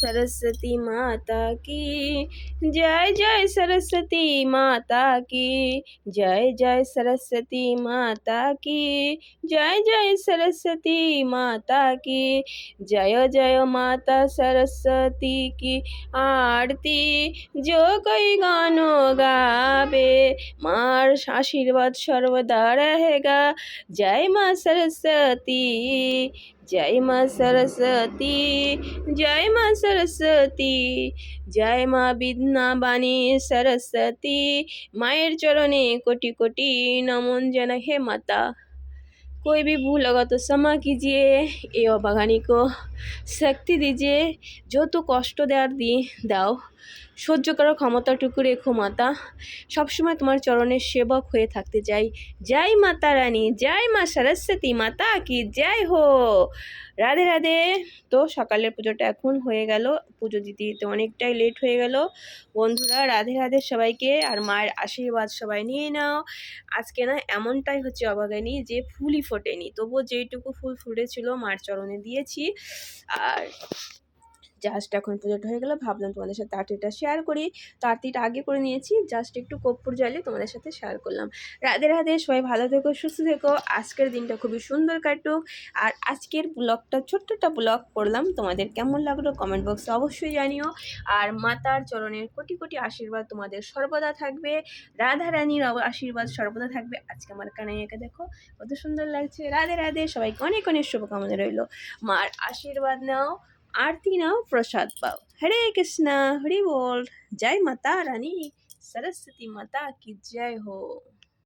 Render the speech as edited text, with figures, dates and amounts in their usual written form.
सरस्वती माता की जय, जय सरस्वती माता की जय, जय सरस्वती माता की जय, जय सरस्वती माता की जय, जय माता सरस्वती की आरती जो कोई गानों गावे मार आशीर्वाद सर्वदा रहेगा। जय माँ सरस्वती, जय माँ सरस्वती, जय माँ सरस्वती, जय माँ बिद्ना बानी सरस्वती। मायर चरणे कोटि कोटि नमन जना हे माता। कोई भी भूल होगा तो क्षमा कीजिए, ए अभागानी को शक्ति दीजिए, जो तो कष्ट देওয়ার দাও, সহ্য করার ক্ষমতাটুকু রেখো মাতা। সবসময় তোমার চরণের সেবক হয়ে থাকতে চাই। জয় মাতা রানী, জয় মা সরস্বতী মাতা কি জয় হো। রাধে রাধে। তো সকালের পুজোটা এখন হয়ে গেল, পুজো দিতে দিতে অনেকটাই লেট হয়ে গেল। বন্ধুরা রাধে রাধে সবাইকে, আর মায়ের আশীর্বাদ সবাই নিয়ে নাও। আজকে না এমনটাই হচ্ছে অভাগানী যে ফুলই ফোটেনি, তবুও যেইটুকু ফুল ফুটেছিল মার চরণে দিয়েছি। আর জাস্ট এখন পুজোটা হয়ে গেল, ভাবলাম তোমাদের সাথে আরতিটা শেয়ার করি। তো আরতিটা আগে করে নিয়েছি, জাস্ট একটু কর্পূর জ্বালিয়ে তোমাদের সাথে শেয়ার করলাম। রাধে রাধে, সবাই ভালো থেকো, সুস্থ থেকো, আজকের দিনটা খুবই সুন্দর কাটুক। আর আজকের ব্লগটা ছোট্টটা ব্লগ করলাম, তোমাদের কেমন লাগলো কমেন্ট বক্সে অবশ্যই জানিও। আর মাতার চরণের কোটি কোটি আশীর্বাদ তোমাদের সর্বদা থাকবে, রাধা রানীর আশীর্বাদ সর্বদা থাকবে। আজকে আমার কানাইয়াকে দেখো কত সুন্দর লাগছে। রাধে রাধে, সবাইকে অনেক অনেক শুভকামনা রইল। মার আশীর্বাদ নাও, आरती नाओ, प्रसाद पाओ। हरे कृष्णा, हरि बोल। जय माता रानी सरस्वती माता की जय हो।